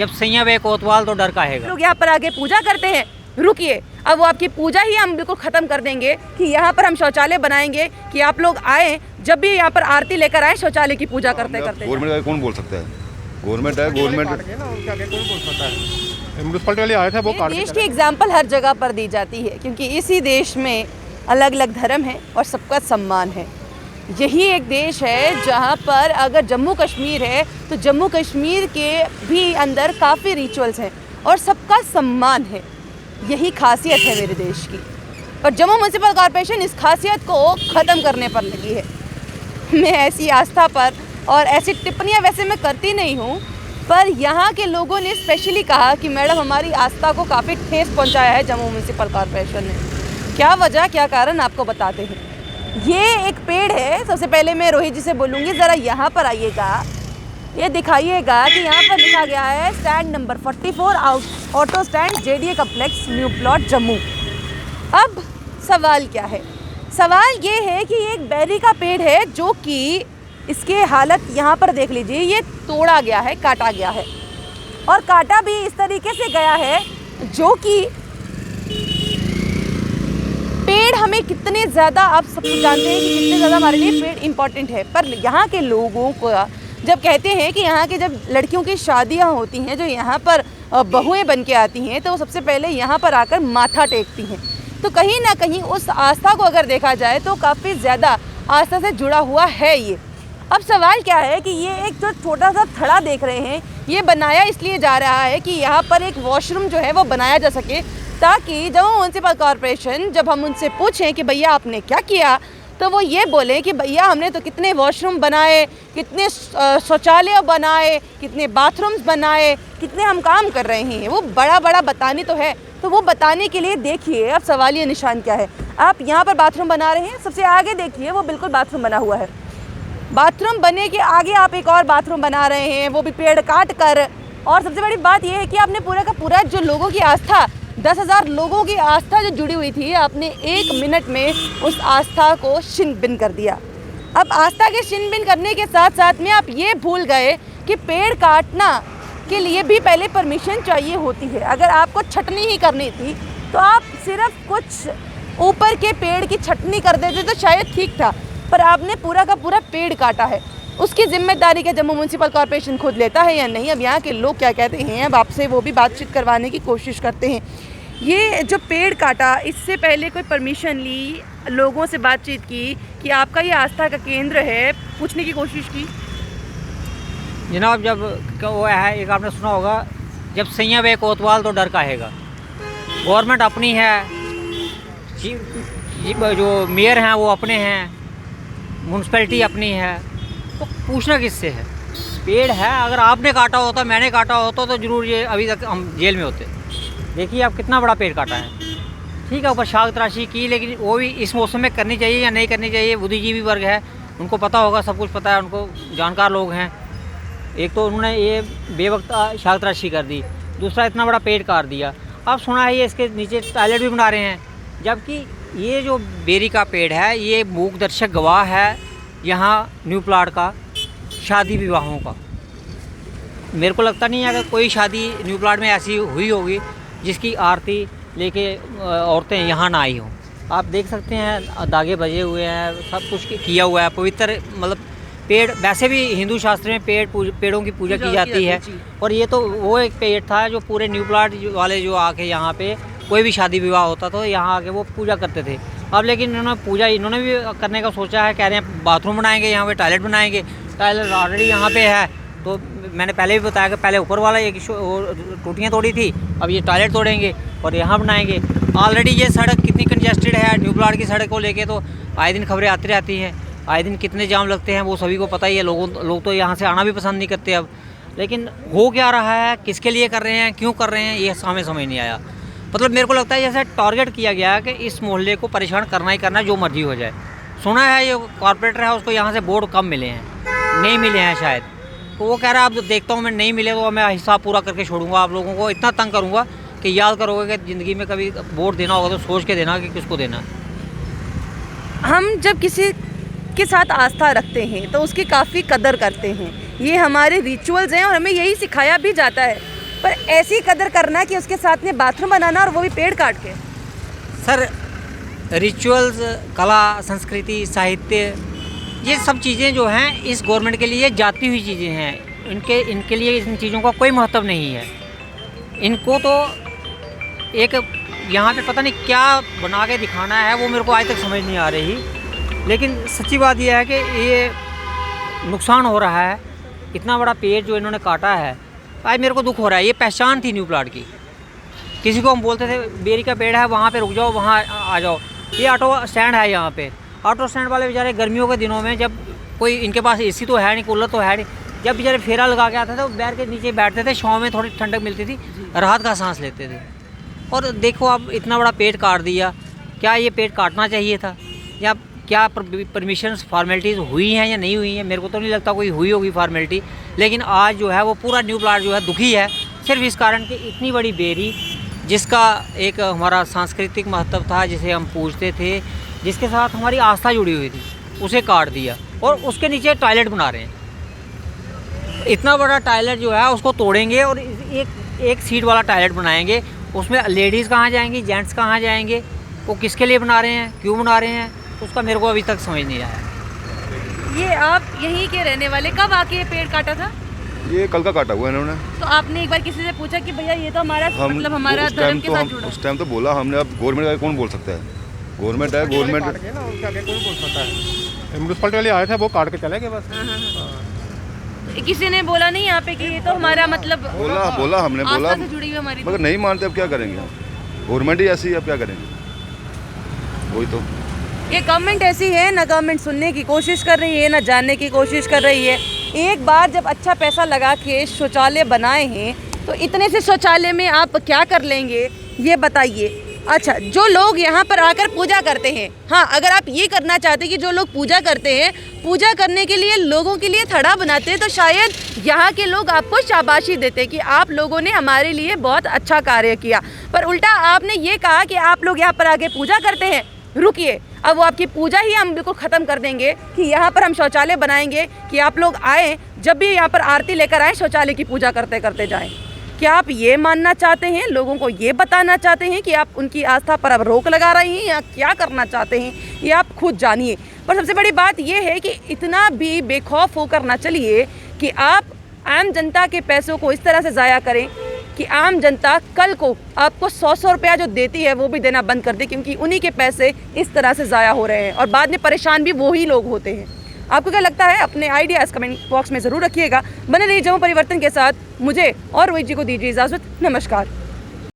जब सैया वे कोतवाल तो डर काहेगा। लोग यहाँ पर आगे पूजा करते हैं, रुकिए, अब वो आपकी पूजा ही हम बिल्कुल ख़त्म कर देंगे कि यहाँ पर हम शौचालय बनाएंगे कि आप लोग आए, जब भी यहाँ पर आरती लेकर आए शौचालय की पूजा करते करते। गवर्नमेंट का कौन बोल सकता है? गवर्नमेंट है, गवर्नमेंट कौन बोल सकता है? म्यूनसिपलिटी वाले आए थे वो काट। देश की एग्जाम्पल हर जगह पर दी जाती है क्योंकि इसी देश में अलग अलग धर्म है और सबका सम्मान है। यही एक देश है जहाँ पर अगर जम्मू कश्मीर है तो जम्मू कश्मीर के भी अंदर काफ़ी रिचुअल्स हैं और सबका सम्मान है। यही खासियत है मेरे देश की, और जम्मू म्यूनसिपल कॉरपोरेशन इस खासियत को ख़त्म करने पर लगी है। मैं ऐसी आस्था पर और ऐसी टिप्पणियाँ वैसे मैं करती नहीं हूँ, पर यहाँ के लोगों ने स्पेशली कहा कि मैडम हमारी आस्था को काफ़ी ठेस पहुँचाया है जम्मू म्यूनसिपल कॉरपोरेशन ने। क्या वजह, क्या कारण आपको बताते हैं। ये एक पेड़ है, सबसे पहले मैं रोहित जी से बोलूँगी ज़रा यहाँ पर आइएगा, ये दिखाइएगा कि यहाँ पर लिखा गया है stand number 44 auto stand JDA complex new plot Jammu. अब सवाल क्या है, सवाल ये है कि एक बेरी का पेड़ है जो कि इसके हालत यहाँ पर देख लीजिए, ये तोड़ा गया है, काटा गया है, और काटा भी इस तरीके से गया है जो कि पेड़ हमें कितने ज़्यादा, आप सब जानते हैं कि कितने ज़्यादा हमारे लिए पेड़ इम्पॉर्टेंट है। पर यहाँ के लोगों को जब कहते हैं कि यहाँ के जब लड़कियों की शादियाँ होती हैं, जो यहाँ पर बहुएं बन के आती हैं, तो वो सबसे पहले यहाँ पर आकर माथा टेकती हैं। तो कहीं ना कहीं उस आस्था को अगर देखा जाए तो काफ़ी ज़्यादा आस्था से जुड़ा हुआ है ये। अब सवाल क्या है कि ये एक जो छोटा सा थड़ा देख रहे हैं, ये बनाया इसलिए जा रहा है कि यहाँ पर एक वॉशरूम जो है वो बनाया जा सके, ताकि जम्मू म्यूनसिपल कॉरपोरेशन जब हम उनसे पूछें कि भैया आपने क्या किया, तो वो ये बोले कि भैया हमने तो कितने वॉशरूम बनाए, कितने शौचालय बनाए, कितने बाथरूम्स बनाए, कितने हम काम कर रहे हैं। वो बड़ा बड़ा बताने तो है, तो वो बताने के लिए देखिए अब सवालिया निशान क्या है। आप यहाँ पर बाथरूम बना रहे हैं, सबसे आगे देखिए वो बिल्कुल बाथरूम बना हुआ है। बाथरूम बने के आगे आप एक और बाथरूम बना रहे हैं, वो भी पेड़ काट कर। और सबसे बड़ी बात यह है कि आपने पूरा का पूरा जो लोगों की आस्था, 10,000 लोगों की आस्था जो जुड़ी हुई थी, आपने 1 मिनट में उस आस्था को छिन भिन कर दिया। अब आस्था के छिन भिन करने के साथ साथ में आप ये भूल गए कि पेड़ काटना के लिए भी पहले परमिशन चाहिए होती है। अगर आपको छटनी ही करनी थी तो आप सिर्फ कुछ ऊपर के पेड़ की छटनी कर देते तो शायद ठीक था, पर आपने पूरा का पूरा पेड़ काटा है। उसकी जिम्मेदारी क्या जम्मू म्यूनसिपल कॉरपोरेशन खुद लेता है या नहीं? अब यहाँ के लोग क्या कहते हैं, अब आपसे वो भी बातचीत करवाने की कोशिश करते हैं। ये जो पेड़ काटा, इससे पहले कोई परमिशन ली, लोगों से बातचीत की कि आपका ये आस्था का केंद्र है, पूछने की कोशिश की? जनाब, जब वो है, एक आपने सुना होगा, जब सैया वे कोतवाल तो डर काहेगा। गवर्नमेंट अपनी है, जो मेयर हैं वो अपने हैं, म्यूनसिपैलिटी अपनी है, तो पूछना किससे है? पेड़ है, अगर आपने काटा होता, मैंने काटा होता तो ज़रूर ये अभी तक हम जेल में होते। देखिए आप कितना बड़ा पेड़ काटा है। ठीक है, ऊपर शाख तराशी की, लेकिन वो भी इस मौसम में करनी चाहिए या नहीं करनी चाहिए? बुद्धिजीवी वर्ग है, उनको पता होगा, सब कुछ पता है, उनको जानकार लोग हैं। एक तो उन्होंने ये बेवक्त शाख तराशी कर दी, दूसरा इतना बड़ा पेड़ काट दिया। अब सुना है ये इसके नीचे टॉयलेट भी बना रहे हैं, जबकि ये जो बेरी का पेड़ है ये मूक दर्शक गवाह है यहाँ न्यू प्लाट का शादी विवाहों का। मेरे को लगता नहीं है अगर कोई शादी न्यू प्लाट में ऐसी हुई होगी जिसकी आरती लेके औरतें यहाँ ना आई हों। आप देख सकते हैं धागे बजे हुए हैं, सब कुछ किया हुआ है, पवित्र, मतलब पेड़, वैसे भी हिंदू शास्त्र में पेड़ों की पूजा की जाती है। और ये तो वो एक पेड़ था जो पूरे न्यू प्लाट वाले जो आके यहाँ पे कोई भी शादी विवाह होता तो यहाँ आके वो पूजा करते थे। अब लेकिन इन्होंने भी करने का सोचा है, कह रहे हैं बाथरूम बनाएंगे, यहाँ पे टॉयलेट बनाएंगे। टॉयलेट ऑलरेडी यहाँ पे है, तो मैंने पहले भी बताया कि पहले ऊपर वाला एक टूटियाँ तोड़ी थी, अब ये टॉयलेट तोड़ेंगे और यहाँ बनाएंगे। ऑलरेडी ये सड़क कितनी कंजेस्टेड है, न्यू प्लाट की सड़क को लेके तो आए दिन खबरें आती रहती हैं, आए दिन कितने जाम लगते हैं वो सभी को पता ही है। लोग तो यहाँ से आना भी पसंद नहीं करते अब। लेकिन हो क्या रहा है, किसके लिए कर रहे हैं, क्यों कर रहे हैं, ये हमें समझ नहीं आया। मतलब मेरे को लगता है जैसे टारगेट किया गया है कि इस मोहल्ले को परेशान करना ही करना, जो मर्जी हो जाए। सुना है ये कॉर्पोरेटर है उसको यहाँ से बोर्ड कम मिले हैं, नहीं मिले हैं शायद, तो वो कह रहा है अब देखता हूँ मैं नहीं मिले तो मैं हिसाब पूरा करके छोड़ूंगा, आप लोगों को इतना तंग करूँगा कि याद करोगे कि ज़िंदगी में कभी वोट देना होगा तो सोच के देना कि किसको देना है। हम जब किसी के साथ आस्था रखते हैं तो उसकी काफ़ी कदर करते हैं। ये हमारे रिचुअल्स हैं और हमें यही सिखाया भी जाता है पर ऐसी कदर करना कि उसके साथ में बाथरूम बनाना और वो भी पेड़ काट के। सर रिचुअल्स, कला, संस्कृति, साहित्य, ये सब चीज़ें जो हैं इस गवर्नमेंट के लिए जाती हुई चीज़ें हैं। इनके लिए इन चीज़ों का कोई महत्व नहीं है। इनको तो एक यहाँ पे पता नहीं क्या बना के दिखाना है, वो मेरे को आज तक समझ नहीं आ रही। लेकिन सच्ची बात यह है कि ये नुकसान हो रहा है। इतना बड़ा पेड़ जो इन्होंने काटा है, आज मेरे को दुख हो रहा है। ये पहचान थी न्यू प्लाट की। किसी को हम बोलते थे बेरी का पेड़ है, वहाँ पे रुक जाओ, वहाँ आ जाओ। ये ऑटो स्टैंड है यहाँ पे। ऑटो स्टैंड वाले बेचारे गर्मियों के दिनों में, जब कोई इनके पास एसी तो है नहीं, कूलर तो है नहीं, जब बेचारे फेरा लगा के आते थे, वो बैर के नीचे बैठते थे, छाँव में थोड़ी ठंडक मिलती थी, राहत का सांस लेते थे। और देखो अब इतना बड़ा पेड़ काट दिया। क्या ये पेड़ काटना चाहिए था, या क्या परमिशंस फॉर्मेलिटीज़ हुई हैं या नहीं हुई हैं? मेरे को तो नहीं लगता कोई हुई होगी फॉर्मेलिटी। लेकिन आज जो है वो पूरा न्यू प्लाट जो है दुखी है, सिर्फ इस कारण कि इतनी बड़ी बेरी, जिसका एक हमारा सांस्कृतिक महत्व था, जिसे हम पूजते थे, जिसके साथ हमारी आस्था जुड़ी हुई थी, उसे काट दिया और उसके नीचे टॉयलेट बना रहे हैं। इतना बड़ा टॉयलेट जो है उसको तोड़ेंगे और एक सीट वाला टॉयलेट बनाएंगे। उसमें लेडीज़ कहाँ जाएंगी, जेंट्स कहाँ जाएंगे, वो किसके लिए बना रहे हैं, क्यों बना रहे हैं, उसका मेरे को अभी तक समझ नहीं आया। ये आप यहीं के रहने वाले, कब आके ये पेड़ काटा था? ये कल का काटा हुआ है इन्होंने। तो आपने एक बार किसी से पूछा कि भैया ये तो हमारा मतलब हमारा धर्म के साथ जुड़ा है? उस टाइम तो बोला हमने। अब गवर्नमेंट का कौन बोल सकता है? गवर्नमेंट है, गवर्नमेंट। काट के ना, क्या क्या कोई बोल सकता है। म्यूनसिपलिटी वाले आए थे, वो काट के चले गए बस। किसी ने बोला नहीं यहाँ पे कि ये तो हमारा मतलब बोला हमने, बोला, आस्था से जुड़ी हुई हमारी। मगर नहीं मानते। अब क्या करेंगे? गवर्नमेंट ही ऐसी है, अब क्या करेंगे? वही तो। ये गवर्नमेंट ऐसी है ना, गवर्नमेंट सुनने की कोशिश कर रही है ना जानने की कोशिश कर रही है। एक बार जब अच्छा पैसा लगा के शौचालय बनाए हैं तो इतने से शौचालय में आप क्या कर लेंगे ये बताइए। अच्छा, जो लोग यहाँ पर आकर पूजा करते हैं, हाँ, अगर आप ये करना चाहते हैं कि जो लोग पूजा करते हैं, पूजा करने के लिए लोगों के लिए थड़ा बनाते हैं, तो शायद यहाँ के लोग आपको शाबाशी देते कि आप लोगों ने हमारे लिए बहुत अच्छा कार्य किया। पर उल्टा आपने ये कहा कि आप लोग यहाँ पर आके पूजा करते हैं। रुकिए, अब वो आपकी पूजा ही हम बिल्कुल ख़त्म कर देंगे कि यहाँ पर हम शौचालय बनाएंगे कि आप लोग आए, जब भी यहाँ पर आरती लेकर आए, शौचालय की पूजा करते करते जाएं। क्या आप ये मानना चाहते हैं, लोगों को ये बताना चाहते हैं कि आप उनकी आस्था पर अब रोक लगा रहे हैं, या क्या करना चाहते हैं, ये आप खुद जानिए। पर सबसे बड़ी बात ये है कि इतना भी बेखौफ होकर ना चलिए कि आप आम जनता के पैसों को इस तरह से ज़ाया करें कि आम जनता कल को आपको 100-100 रुपया जो देती है वो भी देना बंद कर दे, क्योंकि उन्हीं के पैसे इस तरह से ज़ाया हो रहे हैं और बाद में परेशान भी वही लोग होते हैं। आपको क्या लगता है? अपने आइडियाज़ कमेंट बॉक्स में ज़रूर रखिएगा। बने रहिए जम्मू परिवर्तन के साथ। मुझे और रोहित जी को दीजिए इजाज़त। नमस्कार।